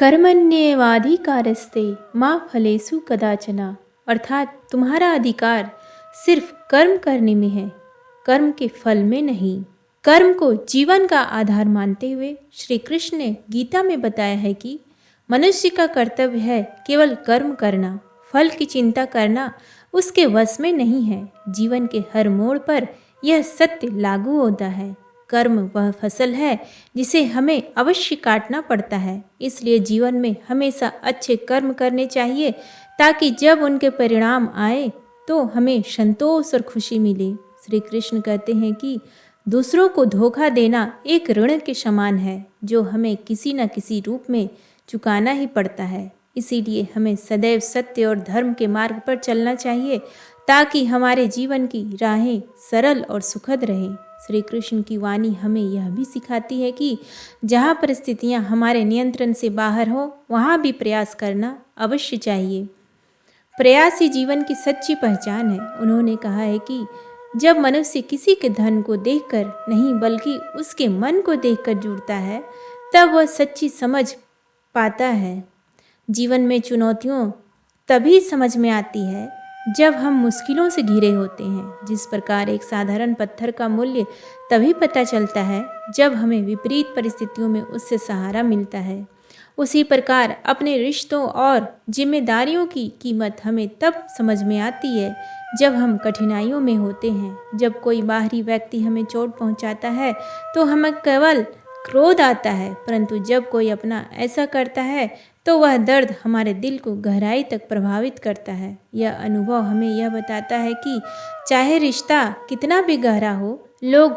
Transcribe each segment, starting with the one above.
कर्मण्येवाधिकारस्ते माँ फलेषु कदाचन। अर्थात तुम्हारा अधिकार सिर्फ कर्म करने में है, कर्म के फल में नहीं। कर्म को जीवन का आधार मानते हुए श्री कृष्ण ने गीता में बताया है कि मनुष्य का कर्तव्य है केवल कर्म करना, फल की चिंता करना उसके वश में नहीं है। जीवन के हर मोड़ पर यह सत्य लागू होता है। कर्म वह फसल है जिसे हमें अवश्य काटना पड़ता है, इसलिए जीवन में हमेशा अच्छे कर्म करने चाहिए ताकि जब उनके परिणाम आए तो हमें संतोष और खुशी मिले। श्री कृष्ण कहते हैं कि दूसरों को धोखा देना एक ऋण के समान है जो हमें किसी न किसी रूप में चुकाना ही पड़ता है। इसीलिए हमें सदैव सत्य और धर्म के मार्ग पर चलना चाहिए ताकि हमारे जीवन की राहें सरल और सुखद रहें। श्री कृष्ण की वाणी हमें यह भी सिखाती है कि जहाँ परिस्थितियाँ हमारे नियंत्रण से बाहर हो वहाँ भी प्रयास करना अवश्य चाहिए। प्रयास ही जीवन की सच्ची पहचान है। उन्होंने कहा है कि जब मनुष्य किसी के धन को देखकर नहीं बल्कि उसके मन को देखकर जुड़ता है तब वह सच्ची समझ पाता है। जीवन में चुनौतियों तभी समझ में आती है जब हम मुश्किलों से घिरे होते हैं। जिस प्रकार एक साधारण पत्थर का मूल्य तभी पता चलता है जब हमें विपरीत परिस्थितियों में उससे सहारा मिलता है, उसी प्रकार अपने रिश्तों और जिम्मेदारियों की कीमत हमें तब समझ में आती है जब हम कठिनाइयों में होते हैं। जब कोई बाहरी व्यक्ति हमें चोट पहुंचाता है तो हमें केवल क्रोध आता है, परंतु जब कोई अपना ऐसा करता है तो वह दर्द हमारे दिल को गहराई तक प्रभावित करता है। यह अनुभव हमें यह बताता है कि चाहे रिश्ता कितना भी गहरा हो, लोग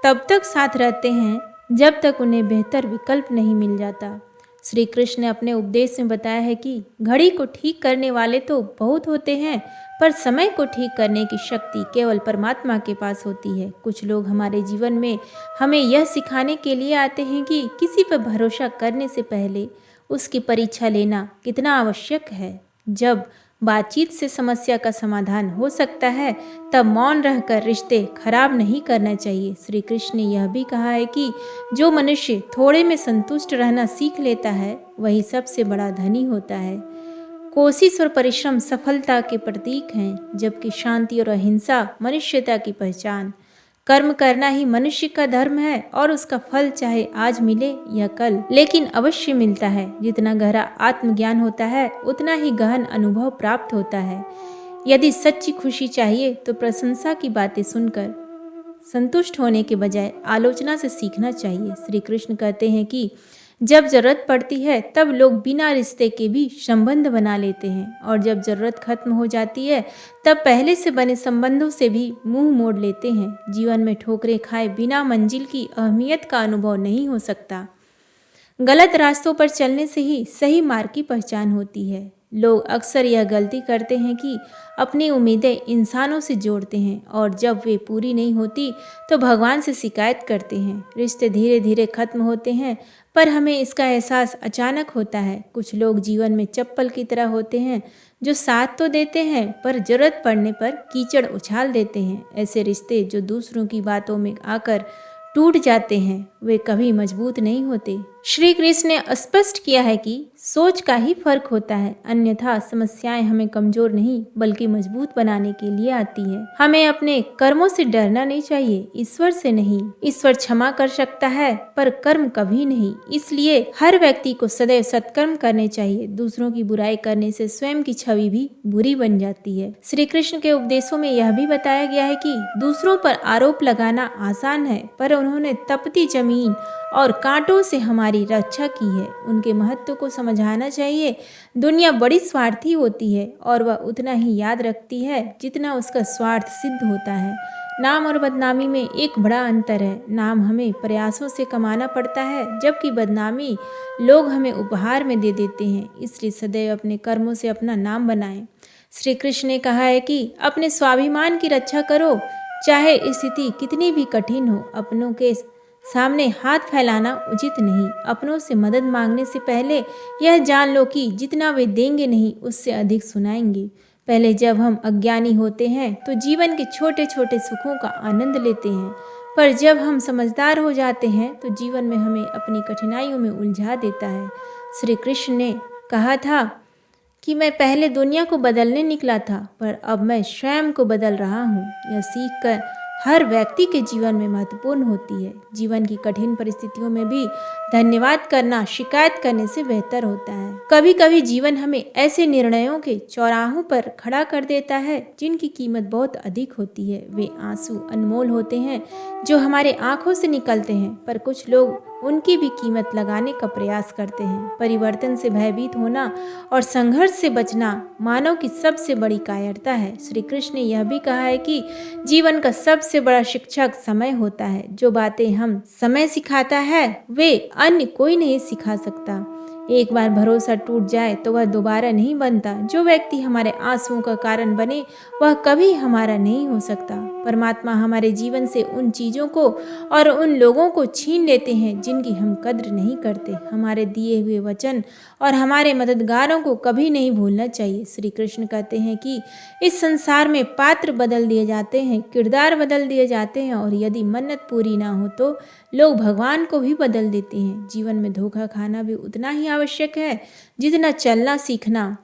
तब तक साथ रहते हैं जब तक उन्हें बेहतर विकल्प नहीं मिल जाता। श्री कृष्ण ने अपने उपदेश में बताया है कि घड़ी को ठीक करने वाले तो बहुत होते हैं, पर समय को ठीक करने की शक्ति केवल परमात्मा के पास होती है। कुछ लोग हमारे जीवन में हमें यह सिखाने के लिए आते हैं कि किसी पर भरोसा करने से पहले उसकी परीक्षा लेना कितना आवश्यक है। जब बातचीत से समस्या का समाधान हो सकता है तब मौन रहकर रिश्ते खराब नहीं करना चाहिए। श्री कृष्ण ने यह भी कहा है कि जो मनुष्य थोड़े में संतुष्ट रहना सीख लेता है वही सबसे बड़ा धनी होता है। कोशिश और परिश्रम सफलता के प्रतीक हैं, जबकि शांति और अहिंसा मनुष्यता की पहचान। कर्म करना ही मनुष्य का धर्म है और उसका फल चाहे आज मिले या कल, लेकिन अवश्य मिलता है। जितना गहरा आत्मज्ञान होता है उतना ही गहन अनुभव प्राप्त होता है। यदि सच्ची खुशी चाहिए तो प्रशंसा की बातें सुनकर संतुष्ट होने के बजाय आलोचना से सीखना चाहिए। श्री कृष्ण कहते हैं कि जब जरूरत पड़ती है तब लोग बिना रिश्ते के भी संबंध बना लेते हैं, और जब जरूरत खत्म हो जाती है तब पहले से बने संबंधों से भी मुंह मोड़ लेते हैं। जीवन में ठोकरें खाए बिना मंजिल की अहमियत का अनुभव नहीं हो सकता। गलत रास्तों पर चलने से ही सही मार्ग की पहचान होती है। लोग अक्सर यह गलती करते हैं कि अपनी उम्मीदें इंसानों से जोड़ते हैं और जब वे पूरी नहीं होती तो भगवान से शिकायत करते हैं। रिश्ते धीरे धीरे खत्म होते हैं पर हमें इसका एहसास अचानक होता है। कुछ लोग जीवन में चप्पल की तरह होते हैं जो साथ तो देते हैं पर जरूरत पड़ने पर कीचड़ उछाल देते हैं। ऐसे रिश्ते जो दूसरों की बातों में आकर टूट जाते हैं वे कभी मजबूत नहीं होते। श्री कृष्ण ने स्पष्ट किया है कि सोच का ही फर्क होता है, अन्यथा समस्याएं हमें कमजोर नहीं बल्कि मजबूत बनाने के लिए आती है। हमें अपने कर्मों से डरना नहीं चाहिए, ईश्वर से नहीं। ईश्वर क्षमा कर सकता है पर कर्म कभी नहीं। इसलिए हर व्यक्ति को सदैव सत्कर्म करने चाहिए। दूसरों की बुराई करने से स्वयं की छवि भी बुरी बन जाती है। श्री कृष्ण के उपदेशों में यह भी बताया गया है कि दूसरों पर आरोप लगाना आसान है, पर उन्होंने तपती जमीन और कांटों से हमारी रक्षा की है। उनके महत्व को समझाना चाहिए। दुनिया बड़ी स्वार्थी होती है और वह उतना ही याद रखती है जितना उसका स्वार्थ सिद्ध होता है। नाम और बदनामी में एक बड़ा अंतर है। नाम हमें प्रयासों से कमाना पड़ता है, जबकि बदनामी लोग हमें उपहार में दे देते हैं। इसलिए सदैव अपने कर्मों से अपना नाम बनाएं। श्री कृष्ण ने कहा है कि अपने स्वाभिमान की रक्षा करो, चाहे स्थिति कितनी भी कठिन हो। अपनों के सामने हाथ फैलाना उचित नहीं। अपनों से मदद मांगने से पहले यह जान लो कि जितना वे देंगे नहीं उससे अधिक सुनाएंगे। पहले जब हम अज्ञानी होते हैं तो जीवन के छोटे छोटे सुखों का आनंद लेते हैं, पर जब हम समझदार हो जाते हैं तो जीवन में हमें अपनी कठिनाइयों में उलझा देता है। श्री कृष्ण ने कहा था कि मैं पहले दुनिया को बदलने निकला था, पर अब मैं स्वयं को बदल रहा हूँ। यह सीख कर हर व्यक्ति के जीवन में महत्वपूर्ण होती है। जीवन की कठिन परिस्थितियों में भी धन्यवाद करना शिकायत करने से बेहतर होता है। कभी कभी जीवन हमें ऐसे निर्णयों के चौराहों पर खड़ा कर देता है जिनकी कीमत बहुत अधिक होती है। वे आंसू अनमोल होते हैं जो हमारे आंखों से निकलते हैं, पर कुछ लोग उनकी भी कीमत लगाने का प्रयास करते हैं। परिवर्तन से भयभीत होना और संघर्ष से बचना मानव की सबसे बड़ी कायरता है। श्री कृष्ण ने यह भी कहा है कि जीवन का सबसे बड़ा शिक्षक समय होता है। जो बातें हम समय सिखाता है वे अन्य कोई नहीं सिखा सकता। एक बार भरोसा टूट जाए तो वह दोबारा नहीं बनता। जो व्यक्ति हमारे आंसुओं का कारण बने वह कभी हमारा नहीं हो सकता। परमात्मा हमारे जीवन से उन चीज़ों को और उन लोगों को छीन लेते हैं जिनकी हम कद्र नहीं करते। हमारे दिए हुए वचन और हमारे मददगारों को कभी नहीं भूलना चाहिए। श्री कृष्ण कहते हैं कि इस संसार में पात्र बदल दिए जाते हैं, किरदार बदल दिए जाते हैं, और यदि मन्नत पूरी ना हो तो लोग भगवान को भी बदल देते हैं। जीवन में धोखा खाना भी उतना ही आवश्यक है जितना चलना सीखना।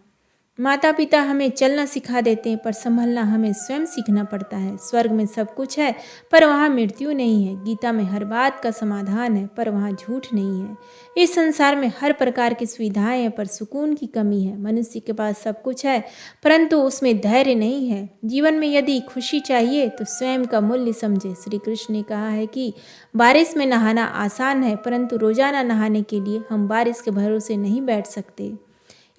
माता पिता हमें चलना सिखा देते हैं, पर संभलना हमें स्वयं सीखना पड़ता है। स्वर्ग में सब कुछ है पर वहाँ मृत्यु नहीं है। गीता में हर बात का समाधान है पर वहाँ झूठ नहीं है। इस संसार में हर प्रकार की सुविधाएं हैं पर सुकून की कमी है। मनुष्य के पास सब कुछ है परंतु उसमें धैर्य नहीं है। जीवन में यदि खुशी चाहिए तो स्वयं का मूल्य समझे। श्री कृष्ण ने कहा है कि बारिश में नहाना आसान है परंतु रोजाना नहाने के लिए हम बारिश के भरोसे नहीं बैठ सकते।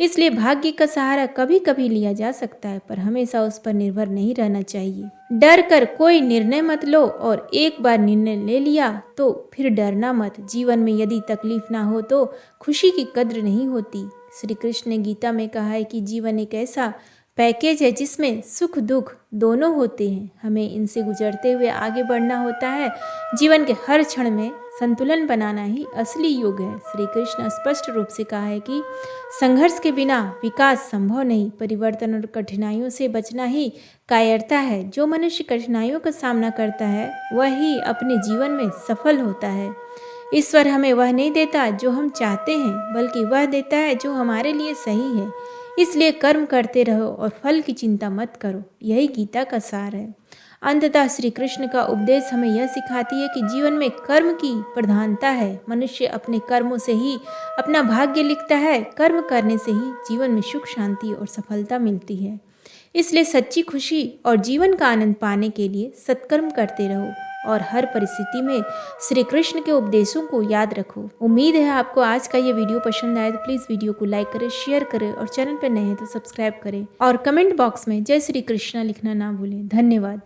इसलिए भाग्य का सहारा कभी कभी लिया जा सकता है पर हमेशा उस पर निर्भर नहीं रहना चाहिए। डर कर कोई निर्णय मत लो, और एक बार निर्णय ले लिया तो फिर डरना मत। जीवन में यदि तकलीफ ना हो तो खुशी की कद्र नहीं होती। श्री कृष्ण ने गीता में कहा है कि जीवन एक ऐसा पैकेज है जिसमें सुख दुख दोनों होते हैं। हमें इनसे गुजरते हुए आगे बढ़ना होता है। जीवन के हर क्षण में संतुलन बनाना ही असली योग है। श्री कृष्ण स्पष्ट रूप से कहा है कि संघर्ष के बिना विकास संभव नहीं। परिवर्तन और कठिनाइयों से बचना ही कायरता है। जो मनुष्य कठिनाइयों का सामना करता है वह ही अपने जीवन में सफल होता है। ईश्वर हमें वह नहीं देता जो हम चाहते हैं, बल्कि वह देता है जो हमारे लिए सही है। इसलिए कर्म करते रहो और फल की चिंता मत करो। यही गीता का सार है। अंततः श्री कृष्ण का उपदेश हमें यह सिखाती है कि जीवन में कर्म की प्रधानता है। मनुष्य अपने कर्मों से ही अपना भाग्य लिखता है। कर्म करने से ही जीवन में सुख शांति और सफलता मिलती है। इसलिए सच्ची खुशी और जीवन का आनंद पाने के लिए सत्कर्म करते रहो और हर परिस्थिति में श्री कृष्ण के उपदेशों को याद रखो। उम्मीद है आपको आज का ये वीडियो पसंद आए तो प्लीज़ वीडियो को लाइक करें, शेयर करें और चैनल पर नए हैं तो सब्सक्राइब करें और कमेंट बॉक्स में जय श्री कृष्ण लिखना ना भूलें। धन्यवाद।